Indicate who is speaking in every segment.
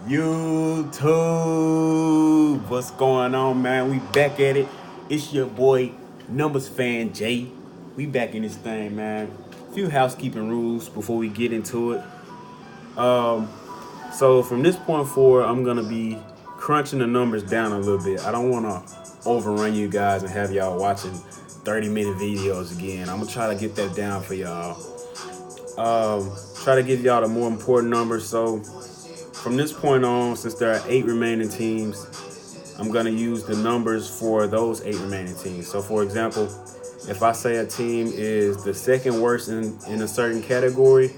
Speaker 1: YouTube, what's going on, man? We back at it. It's your boy, Numbers Fan Jay. We back in this thing, man. Few housekeeping rules before we get into it. So from this point forward, I'm gonna be crunching the numbers down a little bit. I don't want to overrun you guys and have y'all watching 30-minute videos again. I'm gonna try to get that down for y'all. Try to give y'all the more important numbers. So from this point on, since there are 8 remaining teams, I'm going to use the numbers for those 8 remaining teams. So, for example, if I say a team is the second worst in a certain category,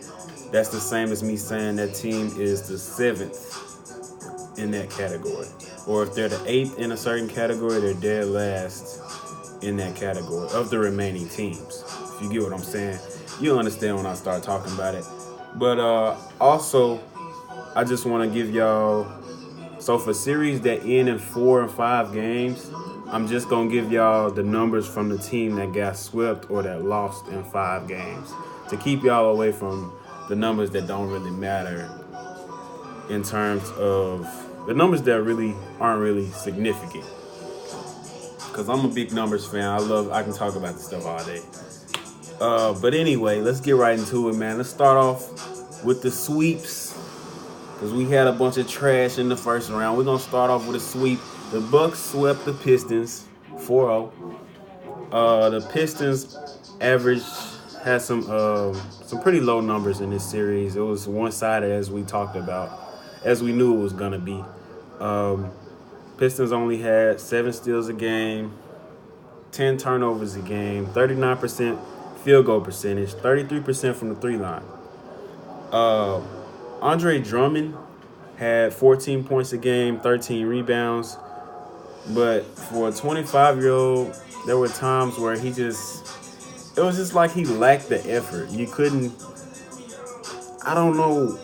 Speaker 1: that's the same as me saying that team is the 7th in that category. Or if they're the 8th in a certain category, they're dead last in that category of the remaining teams. If you get what I'm saying, you'll understand when I start talking about it. But also, I just want to give y'all, so for series that end in 4 and 5 games, I'm just going to give y'all the numbers from the team that got swept or that lost in 5 games to keep y'all away from the numbers that don't really matter in terms of the numbers that really aren't really significant. Because I'm a big numbers fan. I can talk about this stuff all day. But anyway, let's get right into it, man. Let's start off with the sweeps. Because we had a bunch of trash in the first round. We're going to start off with a sweep. The Bucks swept the Pistons 4-0. The Pistons average had some pretty low numbers in this series. It was one-sided, as we talked about, as we knew it was going to be. Pistons only had 7 steals a game, 10 turnovers a game, 39% field goal percentage, 33% from the 3-line. Andre Drummond had 14 points a game, 13 rebounds. But for a 25-year-old, there were times where it was just like he lacked the effort. I don't know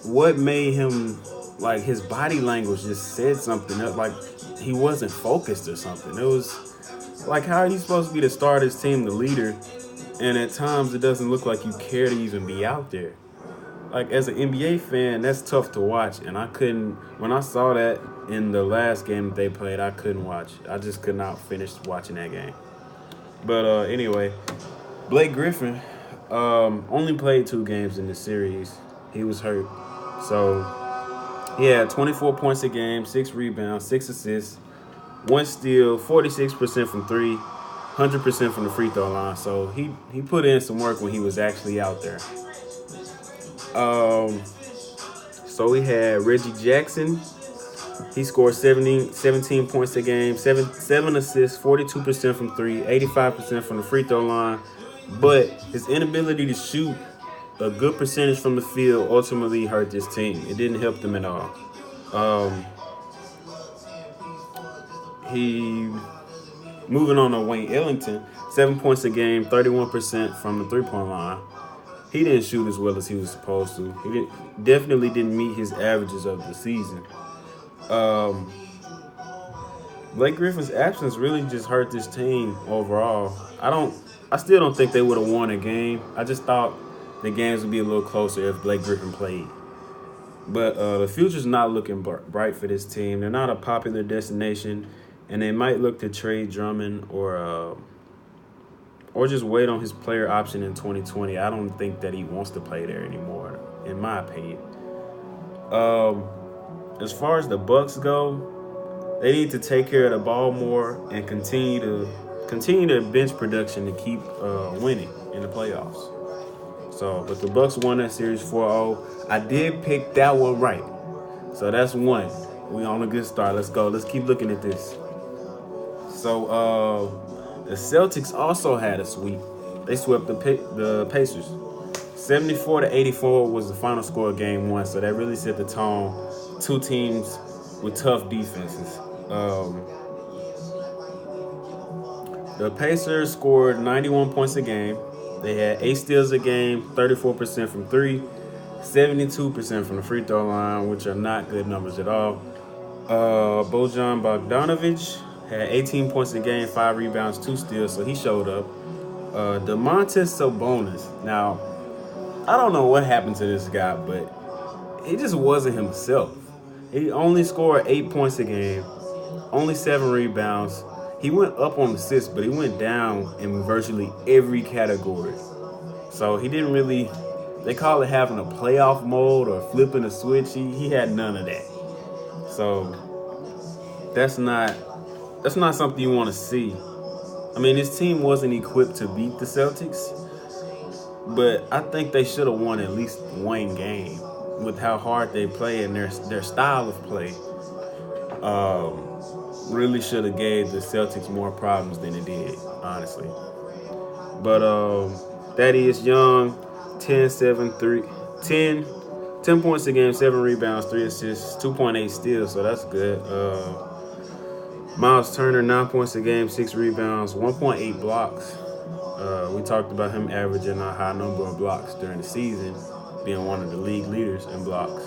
Speaker 1: what made him, like his body language just said something. Like he wasn't focused or something. It was like, how are you supposed to be the star of this team, the leader, and at times it doesn't look like you care to even be out there? Like, as an NBA fan, that's tough to watch, and when I saw that in the last game that they played, I couldn't watch. I just could not finish watching that game. But anyway, Blake Griffin only played 2 games in the series. He was hurt. So, he had 24 points a game, 6 rebounds, 6 assists, 1 steal, 46% from 3, 100% from the free throw line. So, he put in some work when he was actually out there. So we had Reggie Jackson. He scored 17 points a game, 7 assists, 42% from 3, 85% from the free throw line. But his inability to shoot a good percentage from the field ultimately hurt this team. It didn't help them at all. Moving on to Wayne Ellington, 7 points a game, 31% from the 3-point line. He didn't shoot as well as he was supposed to. He definitely didn't meet his averages of the season. Blake Griffin's absence really just hurt this team overall. I still don't think they would have won a game. I just thought the games would be a little closer if Blake Griffin played. But the future's not looking bright for this team. They're not a popular destination, and they might look to trade Drummond or just wait on his player option in 2020. I don't think that he wants to play there anymore, in my opinion. As far as the Bucks go, they need to take care of the ball more and continue their bench production to keep winning in the playoffs. So, but the Bucks won that series 4-0. I did pick that one right. So that's one. We on a good start. Let's go. Let's keep looking at this. So, the Celtics also had a sweep. They swept the Pacers. 74-84 was the final score of Game 1, so that really set the tone. 2 teams with tough defenses. The Pacers scored 91 points a game. They had 8 steals a game, 34% from 3, 72% from the free throw line, which are not good numbers at all. Bojan Bogdanovic had 18 points a game, 5 rebounds, 2 steals, so he showed up. Domantas Sabonis. Now, I don't know what happened to this guy, but he just wasn't himself. He only scored 8 points a game, only 7 rebounds. He went up on assists, but he went down in virtually every category. So he didn't really. They call it having a playoff mode or flipping a switch. He had none of that. So that's not something you want to see. I mean, his team wasn't equipped to beat the Celtics, but I think they should have won at least one game with how hard they play and their style of play. Really should have gave the Celtics more problems than it did, honestly. But Thaddeus Young, 10 points a game, 7 rebounds, 3 assists, 2.8 steals, so that's good. Miles Turner, 9 points a game, 6 rebounds, 1.8 blocks. We talked about him averaging a high number of blocks during the season, being one of the league leaders in blocks.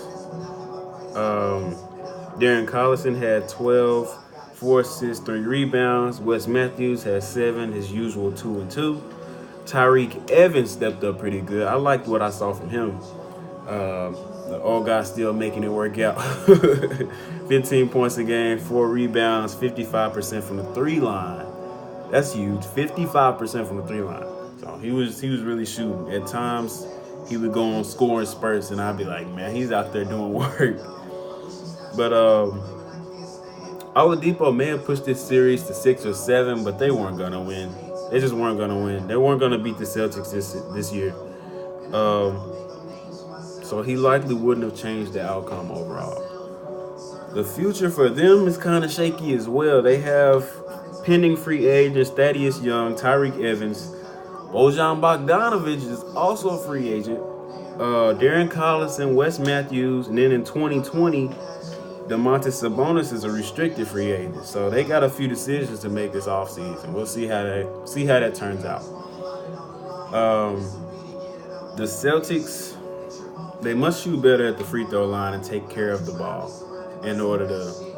Speaker 1: Darren Collison had 12, 4 assists, 3 rebounds. Wes Matthews had 7, his usual 2 and 2. Tyreke Evans stepped up pretty good. I liked what I saw from him. The old guy still making it work out. 15 points a game, 4 rebounds, 55% from the 3 line. That's huge. 55% from the 3 line. So he was really shooting. At times, he would go on scoring spurts, and I'd be like, man, he's out there doing work. But Oladipo may have pushed this series to 6 or 7, but they weren't gonna win. They just weren't gonna win. They weren't gonna beat the Celtics this year. So he likely wouldn't have changed the outcome overall. The future for them is kind of shaky as well. They have pending free agents Thaddeus Young, Tyreke Evans. Bojan Bogdanovic is also a free agent. Darren Collison, Wes Matthews, and then in 2020, Domantas Sabonis is a restricted free agent. So they got a few decisions to make this offseason. We'll see how that turns out. The Celtics, they must shoot better at the free throw line and take care of the ball in order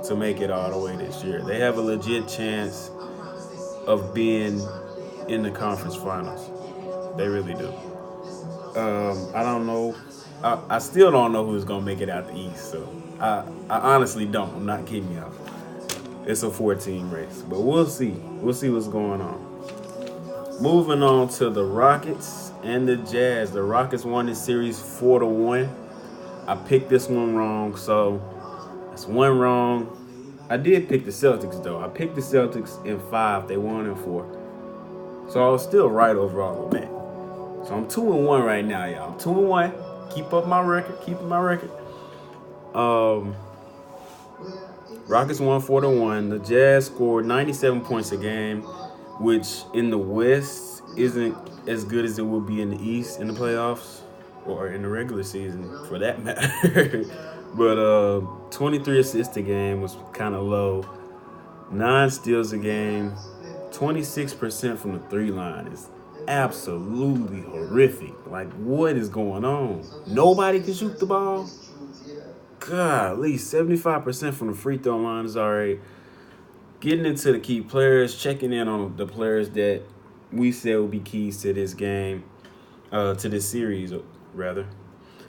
Speaker 1: to make it all the way this year. They have a legit chance of being in the conference finals. They really do. I don't know. I still don't know who's going to make it out the East. So I honestly don't. I'm not kidding y'all. It's a 14 race. But we'll see. We'll see what's going on. Moving on to the Rockets and the Jazz. The Rockets won this series 4-1. I picked this one wrong, so that's one wrong. I did pick the Celtics, though. I picked the Celtics in 5. They won in 4. So I was still right overall on that. So I'm 2-1 right now, y'all. I'm 2-1. Keep up my record. Keeping my record. Rockets won 4-1. The Jazz scored 97 points a game, which in the West isn't as good as it will be in the East in the playoffs or in the regular season, for that matter. But 23 assists a game was kind of low. 9 steals a game. 26% from the 3 line is absolutely horrific. Like, what is going on? Nobody can shoot the ball? God, at least 75% from the free throw line is all right. Getting into the key players, checking in on the players that we said will be keys to this game, to this series, rather.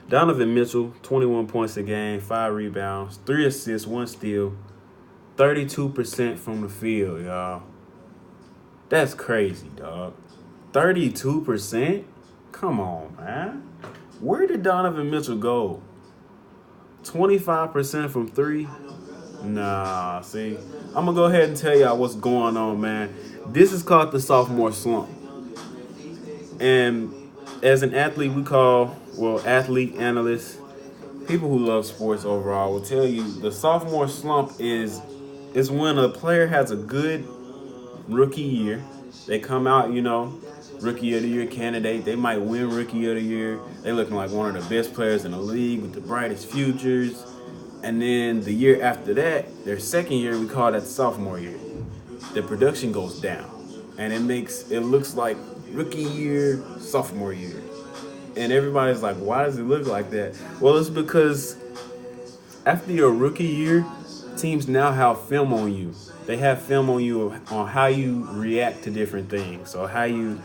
Speaker 1: Donovan Mitchell, 21 points a game, 5 rebounds, 3 assists, 1 steal, 32% from the field, y'all. That's crazy, dog. 32%? Come on, man. Where did Donovan Mitchell go? 25% from 3? Nah, see. I'm going to go ahead and tell y'all what's going on, man. This is called the sophomore slump. And as an athlete, athlete analysts, people who love sports overall will tell you the sophomore slump is when a player has a good rookie year. They come out, rookie of the year candidate. They might win rookie of the year. They're looking like one of the best players in the league with the brightest futures. And then the year after that, their second year, we call that the sophomore year. The production goes down. And it looks like rookie year, sophomore year. And everybody's like, why does it look like that? Well, it's because after your rookie year, teams now have film on you. They have film on you on how you react to different things. So how you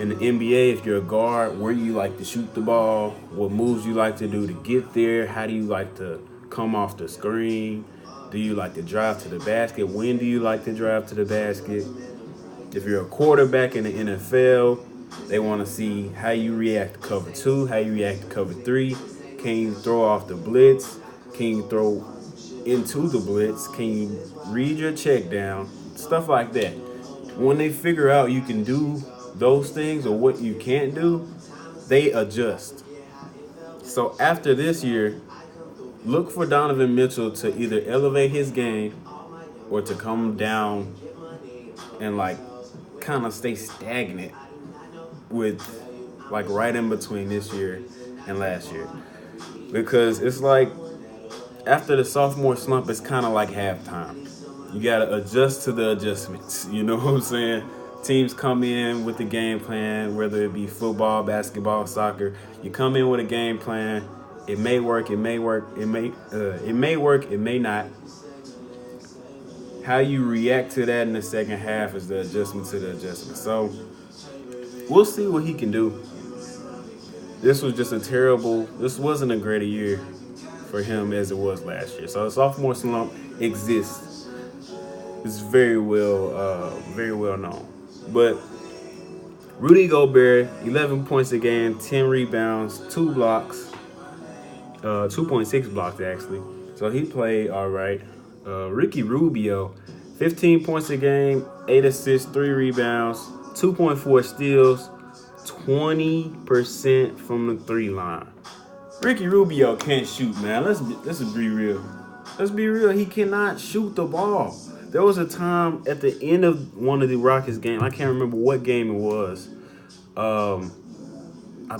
Speaker 1: In the NBA, if you're a guard, where you like to shoot the ball, what moves you like to do to get there, how do you like to come off the screen, do you like to drive to the basket, when do you like to drive to the basket. If you're a quarterback in the NFL, they want to see how you react to cover 2, how you react to cover 3. Can you throw off the blitz? Can you throw into the blitz? Can you read your check down? Stuff like that. When they figure out you can do those things or what you can't do, they adjust. So after this year, look for Donovan Mitchell to either elevate his game or to come down and like kind of stay stagnant with like right in between this year and last year. Because it's like after the sophomore slump, it's kind of like halftime. You got to adjust to the adjustments. You know what I'm saying? Teams come in with the game plan, whether it be football, basketball, soccer. You come in with a game plan. It may work. It may work. It may work. It may not. How you react to that in the second half is the adjustment to the adjustment. So we'll see what he can do. This wasn't a great year for him as it was last year. So the sophomore slump exists. It's very well known. But Rudy Gobert, 11 points a game, 10 rebounds, 2 blocks, 2.6 blocks actually. So he played all right. Ricky Rubio, 15 points a game, 8 assists, 3 rebounds, 2.4 steals, 20% from the 3 line. Ricky Rubio can't shoot, man. Let's be real. Let's be real. He cannot shoot the ball. There was a time at the end of one of the Rockets games. I can't remember what game it was. I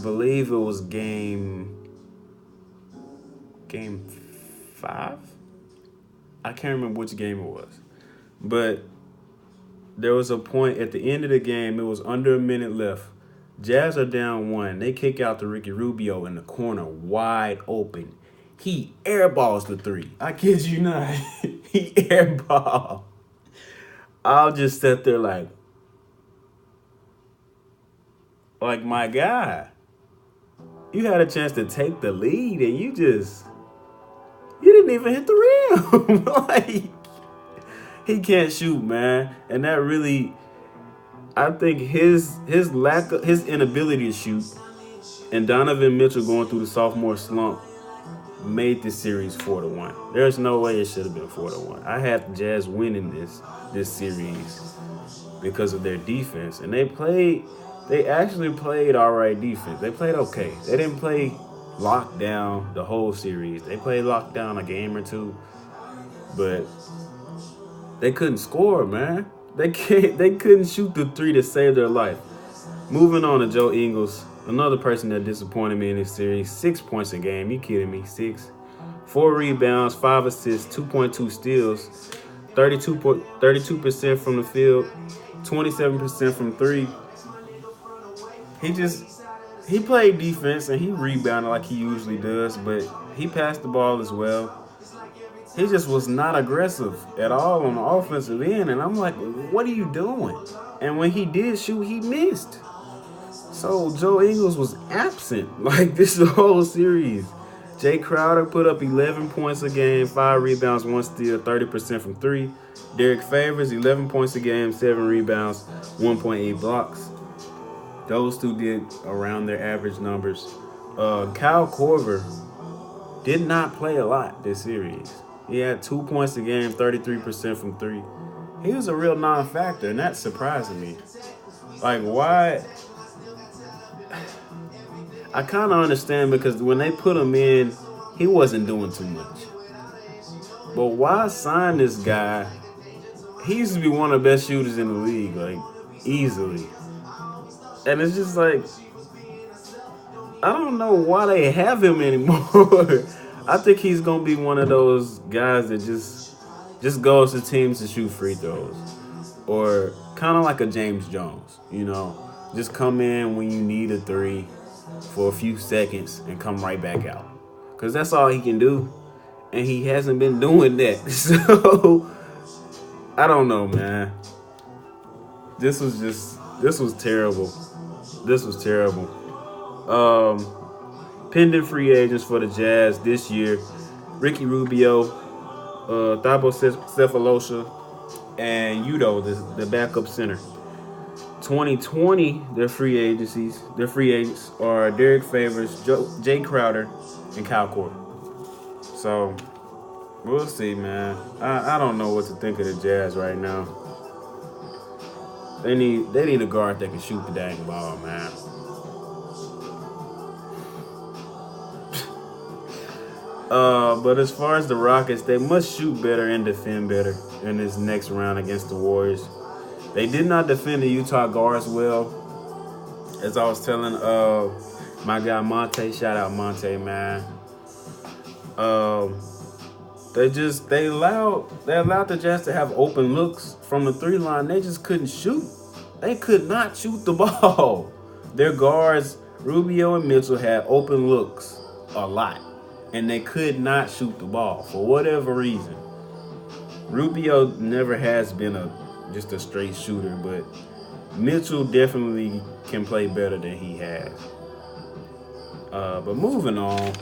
Speaker 1: believe it was game 5. I can't remember which game it was. But there was a point at the end of the game. It was under a minute left. Jazz are down 1. They kick out to Ricky Rubio in the corner, wide open. He airballs the 3. I kid you not. He airball. I'll just sit there like my guy. You had a chance to take the lead and you didn't even hit the rim. Like, he can't shoot, man. And that really, I think his inability to shoot and Donovan Mitchell going through the sophomore slump made this series 4-1. There's no way it should have been 4-1. I had the Jazz winning this series because of their defense. And they actually played all right defense. They played okay. They didn't play lockdown the whole series. They played lockdown a game or two. But they couldn't score, man. They couldn't shoot the 3 to save their life. Moving on to Joe Ingles, another person that disappointed me in this series. 6 points a game. You kidding me? 6. 4 rebounds, 5 assists, 2.2 steals, 32% from the field, 27% from 3. He played defense and he rebounded like he usually does, but he passed the ball as well. He just was not aggressive at all on the offensive end, and I'm like, what are you doing? And when he did shoot, he missed. So Joe Ingles was absent like this whole series. Jay Crowder put up 11 points a game, 5 rebounds, 1 steal, 30% from 3. Derek Favors, 11 points a game, 7 rebounds, 1.8 blocks. Those two did around their average numbers. Kyle Korver did not play a lot this series. He had 2 points a game, 33% from 3. He was a real non-factor, and that's surprising me. Like, why? I kind of understand because when they put him in, he wasn't doing too much. But why sign this guy? He used to be one of the best shooters in the league, like, easily. And it's just like, I don't know why they have him anymore. I think he's going to be one of those guys that just goes to teams to shoot free throws. Or kind of like a James Jones, you know. Just come in when you need a 3 for a few seconds and come right back out. Because that's all he can do. And he hasn't been doing that. So, I don't know, man. This was terrible. This was terrible. Pending free agents for the Jazz this year: Ricky Rubio, Thabo Cephalosha, and Udo, the backup center. 2020, their free agents are Derek Favors, Jay Crowder, and Kyle Korver. So we'll see, man. I don't know what to think of the Jazz right now. They need a guard that can shoot the dang ball, man. But as far as the Rockets, they must shoot better and defend better in this next round against the Warriors. They did not defend the Utah guards well. As I was telling my guy Monte, shout out Monte, man. They allowed the Jazz to have open looks from the 3 line. They just couldn't shoot. They could not shoot the ball. Their guards, Rubio and Mitchell, had open looks a lot, and they could not shoot the ball for whatever reason. Rubio never has been just a straight shooter, but Mitchell definitely can play better than he has. But moving on,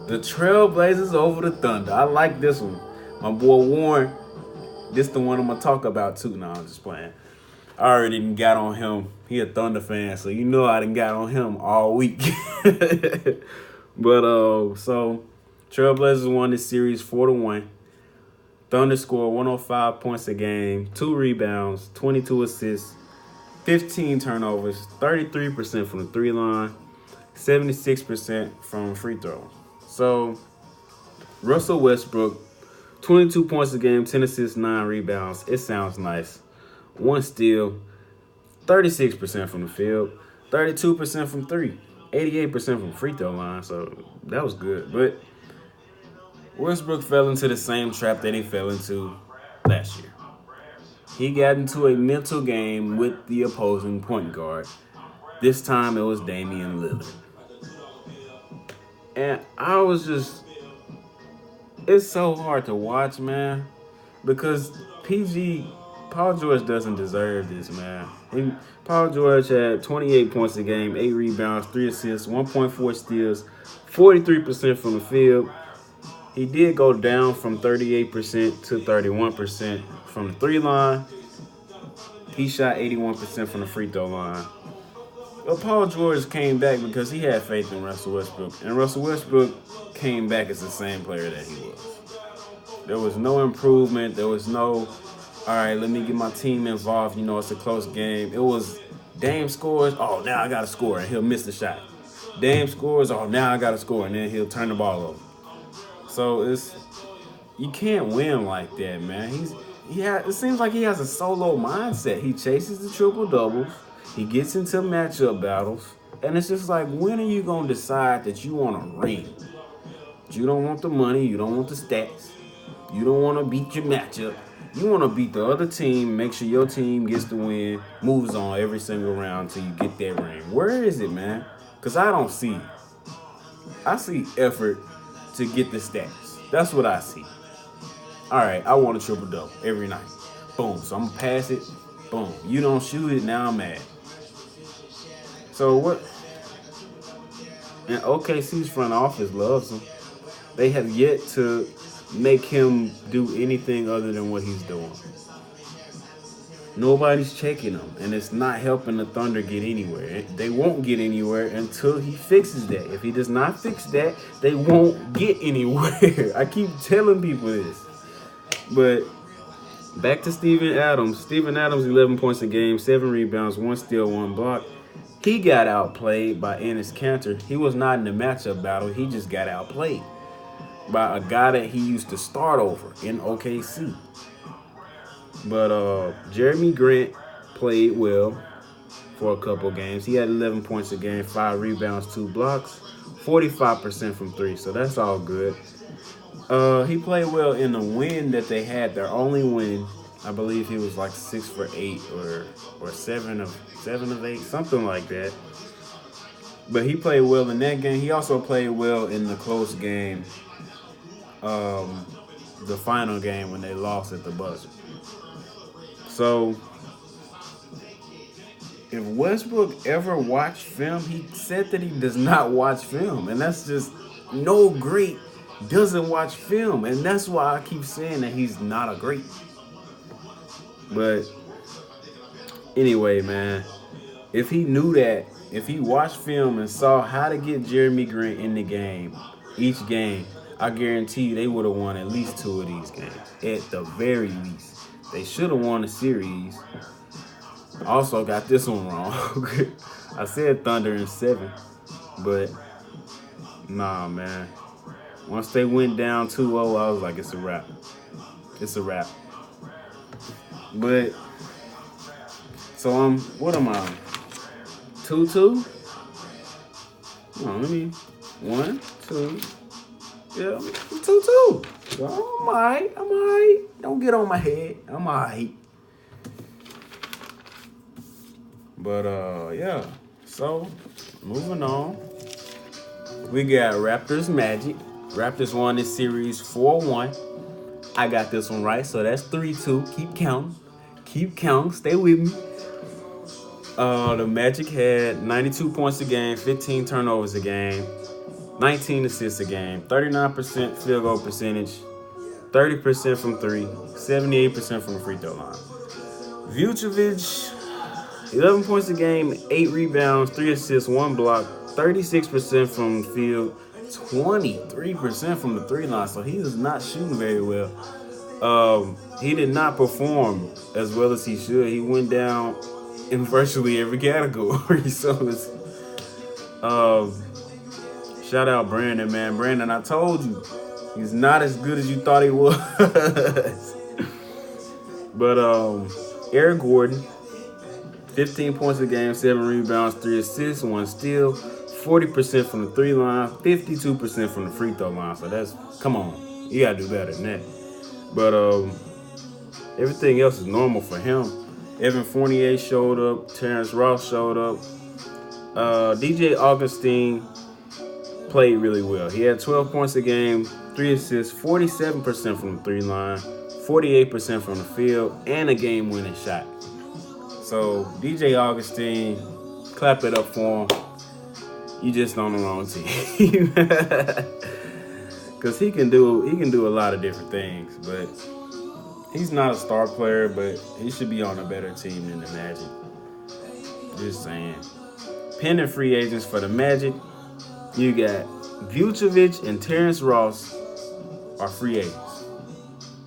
Speaker 1: the Trailblazers over the Thunder. I like this one. My boy Warren, this the one I'm gonna talk about too. No, I'm just playing. I already done got on him. He a Thunder fan, so you know I done got on him all week. But so Trailblazers won this series 4-1. Thunder scored 105 points a game, 2 rebounds, 22 assists, 15 turnovers, 33% from the 3 line, 76% from free throw. So Russell Westbrook, 22 points a game, 10 assists, 9 rebounds. It sounds nice. 1 steal, 36% from the field, 32% from 3, 88% from free throw line. So that was good. But Westbrook fell into the same trap that he fell into last year. He got into a mental game with the opposing point guard. This time it was Damian Lillard. And I was just, it's so hard to watch, man, because Paul George doesn't deserve this, man. Paul George had 28 points a game, 8 rebounds, 3 assists, 1.4 steals, 43% from the field. He did go down from 38% to 31% from the 3 line. He shot 81% from the free throw line. But Paul George came back because he had faith in Russell Westbrook. And Russell Westbrook came back as the same player that he was. There was no improvement. There was no, all right, let me get my team involved. You know, it's a close game. It was Dame scores, oh, now I got to score, and he'll miss the shot. Dame scores, oh, now I got to score, and then he'll turn the ball over. So you can't win like that, man. It seems like he has a solo mindset. He chases the triple doubles. He gets into matchup battles, and it's just like, when are you gonna decide that you want a ring? You don't want the money. You don't want the stats. You don't want to beat your matchup. You want to beat the other team. Make sure your team gets the win. Moves on every single round until you get that ring. Where is it, man? Because I don't see it. I see effort to get the stats. That's what I see. All right, I want a triple-double every night. Boom. So I'm going to pass it. Boom. You don't shoot it, now I'm mad. So what? And OKC's front office loves him. They have yet to make him do anything other than what he's doing. Nobody's checking him, and it's not helping the Thunder get anywhere. They won't get anywhere until he fixes that. If he does not fix that, they won't get anywhere. I keep telling people this. But back to Steven Adams. Steven Adams, 11 points a game, 7 rebounds, 1 steal, 1 block. He got outplayed by Enes Kanter. He was not in the matchup battle. He just got outplayed by a guy that he used to start over in OKC. But Jeremy Grant played well for a couple games. He had 11 points a game, 5 rebounds, 2 blocks, 45% from 3. So that's all good. He played well in the win that they had, their only win. I believe he was like 6 for 8 or 7 of 8, something like that. But he played well in that game. He also played well in the close game, the final game when they lost at the buzzer. So if Westbrook ever watched film, he said that he does not watch film. And that's just no great doesn't watch film. And that's why I keep saying that he's not a great. But anyway, man, if he knew that, if he watched film and saw how to get Jeremy Grant in the game, each game, I guarantee you they would have won at least 2 of these games. At the very least. They should have won the series. I also got this one wrong. I said Thunder in 7, but nah, man. Once they went down 2-0, I was like, it's a wrap. It's a wrap. But, so what am I? 2-2? No, let me, 1, 2. Yeah, 2-2. So I'm all right. Don't get on my head. I'm all right. But, yeah. So, moving on. We got Raptors Magic. Raptors won this series 4-1. I got this one right, so that's 3-2. Keep counting. Keep counting. Stay with me. The Magic had 92 points a game, 15 turnovers a game, 19 assists a game, 39% field goal percentage, 30% from 3, 78% from the free throw line. Vucevic, 11 points a game, 8 rebounds, 3 assists, 1 block, 36% from the field, 23% from the 3 line. So he was not shooting very well. He did not perform as well as he should. He went down in virtually every category. So it's shout out Brandon, man. Brandon, I told you, he's not as good as you thought he was. But Eric Gordon, 15 points a game, 7 rebounds, 3 assists, 1 steal, 40% from the 3 line, 52% from the free throw line. So that's, come on, you gotta do better than that. But everything else is normal for him. Evan Fournier showed up. Terrence Ross showed up. DJ Augustine played really well. He had 12 points a game, 3 assists, 47% from the 3 line, 48% from the field, and a game-winning shot. So DJ Augustine, clap it up for him. You just on the wrong team. Because he can do a lot of different things, but he's not a star player, but he should be on a better team than the Magic. Just saying. Pending free agents for the Magic, you got Vucevic and Terrence Ross are free agents.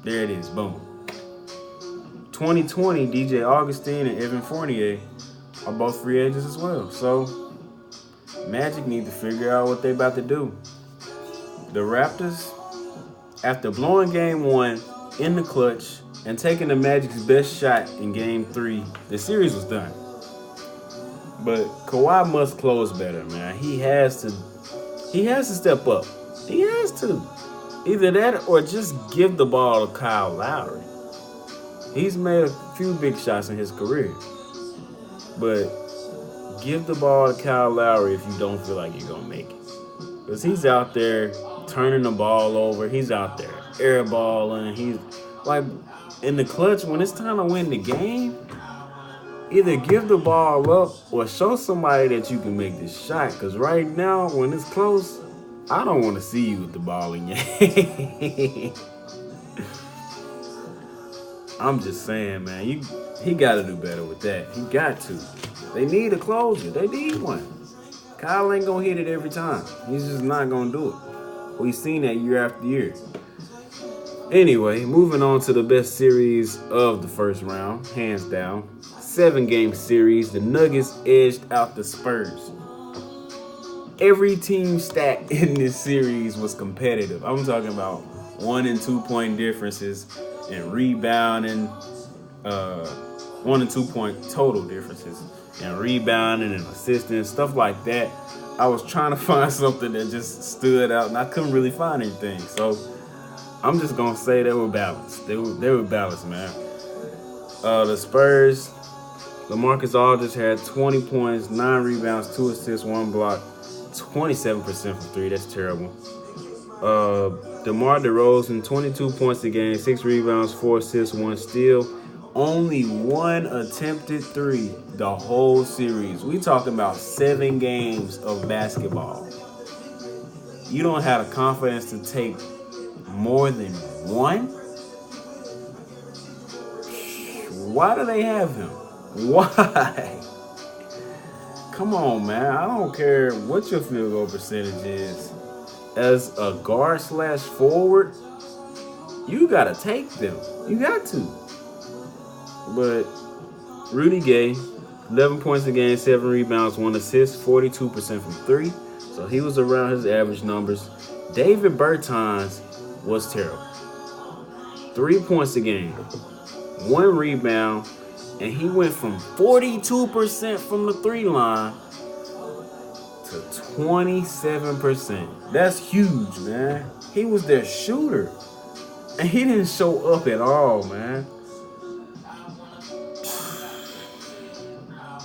Speaker 1: There it is, boom. 2020, DJ Augustine and Evan Fournier are both free agents as well. So Magic need to figure out what they about to do. The Raptors, after blowing game 1 in the clutch and taking the Magic's best shot in game 3, the series was done. But Kawhi must close better, man. He has to step up. He has to. Either that or just give the ball to Kyle Lowry. He's made a few big shots in his career. But give the ball to Kyle Lowry if you don't feel like you're going to make it. Because he's out there turning the ball over. He's out there airballing. He's like in the clutch when it's time to win the game. Either give the ball up or show somebody that you can make this shot. Because right now, when it's close, I don't want to see you with the ball in your hand. I'm just saying, man. He got to do better with that. He got to. They need a closer. They need one. Kyle ain't going to hit it every time. He's just not going to do it. We've seen that year after year. Anyway, moving on to the best series of the first round, hands down. 7-game series. The Nuggets edged out the Spurs. Every team stat in this series was competitive. I'm talking about 1 and 2 point differences and rebounding, 1 and 2 point total differences and rebounding and assisting, stuff like that. I was trying to find something that just stood out and I couldn't really find anything. So I'm just gonna say they were balanced. They were balanced, man. The Spurs, LaMarcus Aldridge had 20 points, 9 rebounds, 2 assists, 1 block, 27% from 3. That's terrible. DeMar DeRozan, 22 points a game, 6 rebounds, 4 assists, 1 steal. Only one attempted three the whole series. We talking about 7 games of basketball. You don't have the confidence to take more than one? Why do they have him? Why? Come on, man. I don't care what your field goal percentage is. As a guard slash forward, you got to take them. You got to. But Rudy Gay, 11 points a game, 7 rebounds, 1 assist, 42% from 3. So he was around his average numbers. David Bertans was terrible. 3 points a game, 1 rebound, and he went from 42% from the 3 line to 27%. That's huge, man. He was their shooter, and he didn't show up at all, man.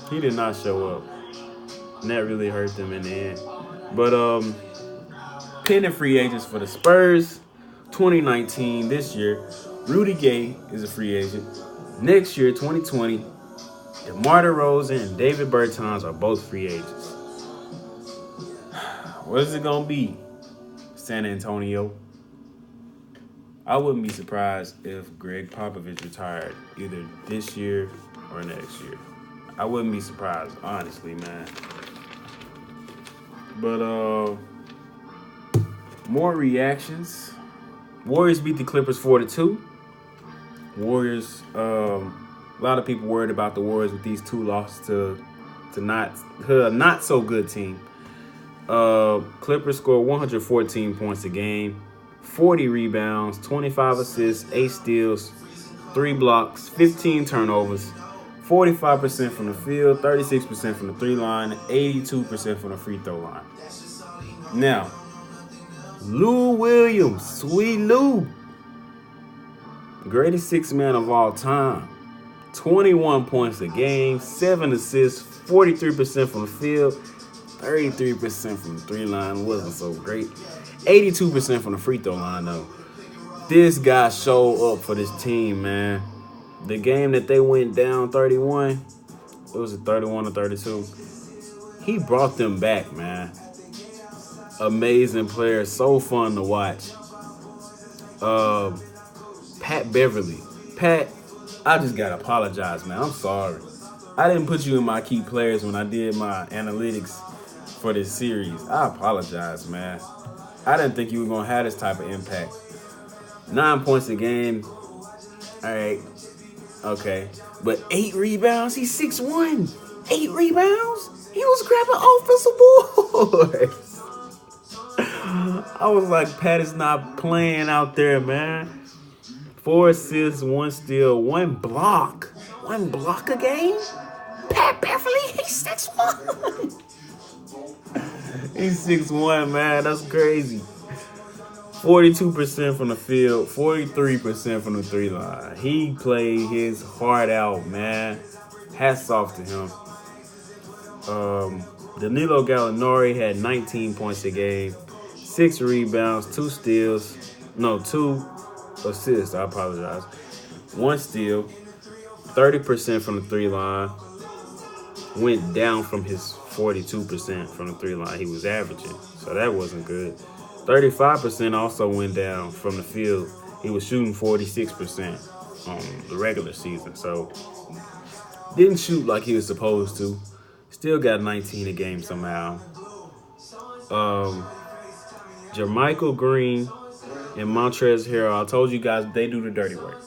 Speaker 1: He did not show up, and that really hurt them in the end. But pending free agents for the Spurs, 2019, this year, Rudy Gay is a free agent. Next year, 2020, DeMar DeRozan and David Bertans are both free agents. What is it going to be, San Antonio? I wouldn't be surprised if Greg Popovich retired either this year or next year. I wouldn't be surprised, honestly, man. But more reactions. Warriors beat the Clippers 4-2. Warriors, a lot of people worried about the Warriors with these 2 losses to not so good team. Clippers scored 114 points a game, 40 rebounds, 25 assists, 8 steals, 3 blocks, 15 turnovers, 45% from the field, 36% from the 3 line, 82% from the free throw line. Now, Lou Williams, sweet Lou, greatest 6 man of all time. 21 points a game, 7 assists, 43% from the field, 33% from the 3 line. Wasn't so great. 82% from the free throw line, though. This guy showed up for this team, man. The game that they went down 31, it was a 31 or 32. He brought them back, man. Amazing player, so fun to watch. Pat Beverly. Pat, I just gotta apologize, man. I'm sorry. I didn't put you in my key players when I did my analytics for this series. I apologize, man. I didn't think you were gonna have this type of impact. 9 points a game. All right. Okay. But 8 rebounds. He's 6'1". 8 rebounds? He was grabbing offensive boards. I was like, Pat is not playing out there, man. 4 assists, 1 steal, 1 block. 1 block a game? Pat Beverly, he's 6'1". He's 6'1", man. That's crazy. 42% from the field, 43% from the 3 line. He played his heart out, man. Hats off to him. Danilo Gallinari had 19 points a game, 6 rebounds, 2 steals. No, 2 assists. I apologize. 1 steal, 30% from the 3 line. Went down from his 42% from the 3 line he was averaging. So that wasn't good. 35% also went down from the field. He was shooting 46% on the regular season. So didn't shoot like he was supposed to. Still got 19 a game somehow. Jermichael Green and Montrezl Harrell, I told you guys they do the dirty work.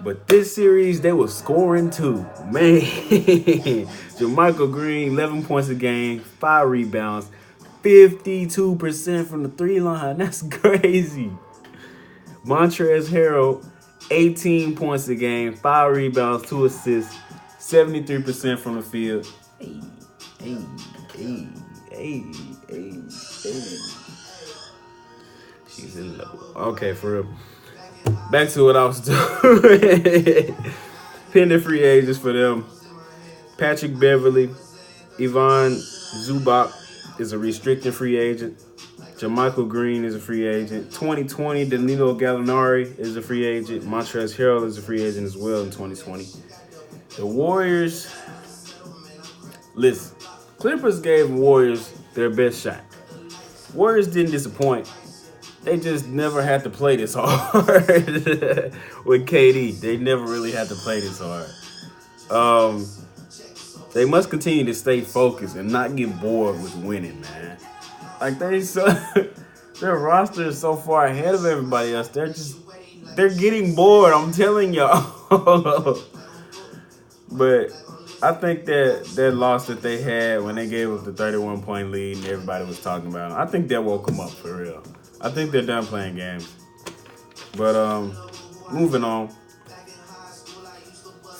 Speaker 1: But this series, they were scoring too. Man, Jermichael Green, 11 points a game, 5 rebounds, 52% from the 3 line. That's crazy. Montrezl Harrell, 18 points a game, 5 rebounds, 2 assists, 73% from the field. Hey. She's in love. Okay, for real. Back to what I was doing. Pending free agents for them. Patrick Beverly, Ivan Zubac is a restricted free agent. JaMychal Green is a free agent. 2020, Danilo Gallinari is a free agent. Montrezl Harrell is a free agent as well in 2020. The Warriors, listen, Clippers gave Warriors their best shot. Warriors didn't disappoint. They just never had to play this hard with KD. They never really had to play this hard. They must continue to stay focused and not get bored with winning, man. Like their roster is so far ahead of everybody else. They're getting bored. I'm telling y'all. But I think that loss that they had when they gave up the 31-point lead and everybody was talking about them, I think that woke them up for real. I think they're done playing games. But moving on.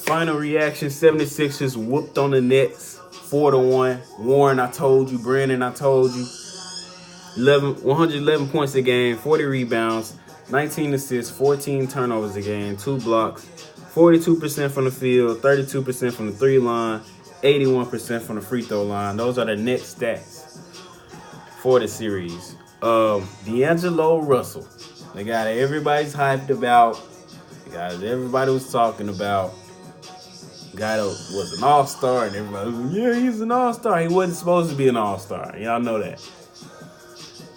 Speaker 1: Final reaction, 76ers whooped on the Nets 4-1. Warren, I told you. Brandon, I told you. 111 points a game, 40 rebounds, 19 assists, 14 turnovers a game, 2 blocks, 42% from the field, 32% from the 3 line, 81% from the free throw line. Those are the net stats for the series. D'Angelo Russell, the guy that everybody's hyped about, the guy that everybody was talking about, the guy that was an all-star, and everybody was like, yeah, he's an all-star. He wasn't supposed to be an all-star. Y'all know that.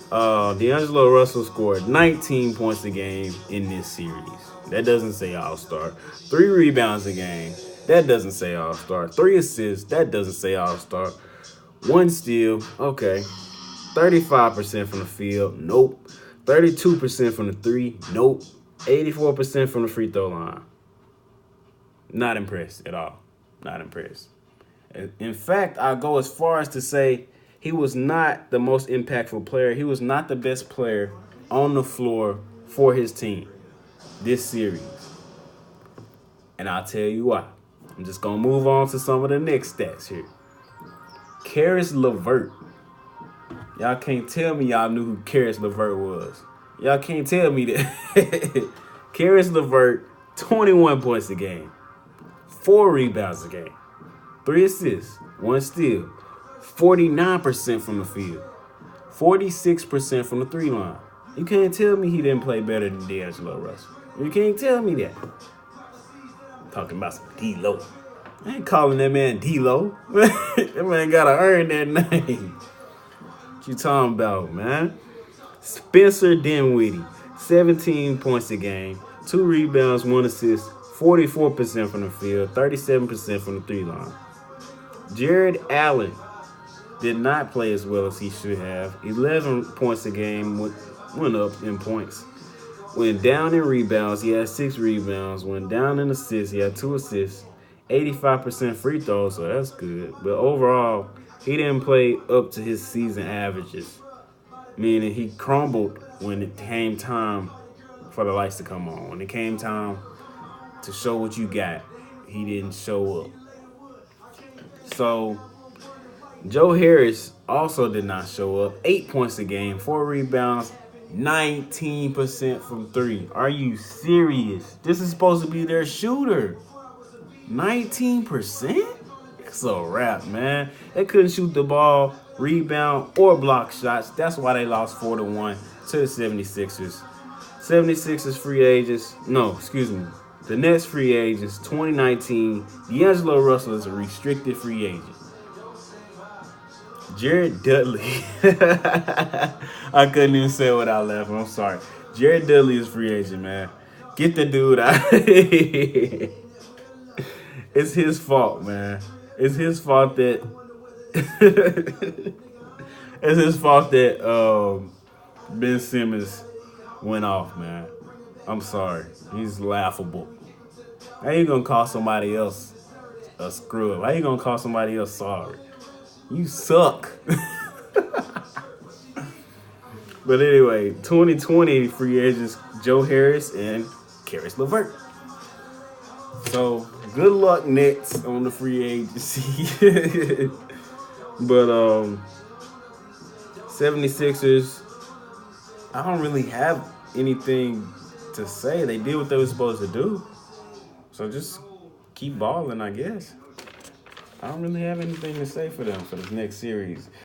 Speaker 1: D'Angelo Russell scored 19 points a game in this series. That doesn't say all-star. 3 rebounds a game. That doesn't say all-star. 3 assists. That doesn't say all-star. 1 steal. Okay. 35% from the field. Nope. 32% from the 3. Nope. 84% from the free throw line. Not impressed at all. Not impressed. In fact, I'll go as far as to say he was not the most impactful player. He was not the best player on the floor for his team this series. And I'll tell you why. I'm just going to move on to some of the next stats here. Caris LeVert. Y'all can't tell me y'all knew who Caris LeVert was. Y'all can't tell me that. Caris LeVert, 21 points a game, 4 rebounds a game, 3 assists, 1 steal, 49% from the field, 46% from the 3 line. You can't tell me he didn't play better than D'Angelo Russell. You can't tell me that. Talking about some D-Lo. I ain't calling that man D-Lo. That man gotta earn that name. What you talking about, man? Spencer Dinwiddie, 17 points a game, 2 rebounds, 1 assist, 44% from the field, 37% from the 3 line. Jared Allen did not play as well as he should have. 11 points a game, went up in points. Went down in rebounds, he had 6 rebounds. Went down in assists, he had 2 assists. 85% free throws, so that's good. But overall, he didn't play up to his season averages. Meaning he crumbled when it came time for the lights to come on. When it came time to show what you got, he didn't show up. So Joe Harris also did not show up. 8 points a game, 4 rebounds, 19% from 3. Are you serious? This is supposed to be their shooter. 19%? It's a wrap, man. They couldn't shoot the ball, rebound, or block shots. That's why they lost 4-1 to the 76ers. 76ers free agents. No, excuse me. The Nets free agents, 2019. D'Angelo Russell is a restricted free agent. Jared Dudley. I couldn't even say it without laughing. I'm sorry. Jared Dudley is free agent, man. Get the dude out. It's his fault, man. It's his fault that it's his fault that Ben Simmons went off, man. I'm sorry. He's laughable. How you gonna call somebody else a screw up? How you gonna call somebody else sorry? You suck. But anyway, 2020 free agents Joe Harris and Caris LeVert. So good luck, Nets, on the free agency. But 76ers, I don't really have anything to say. They did what they were supposed to do. So just keep balling, I guess. I don't really have anything to say for them for this next series.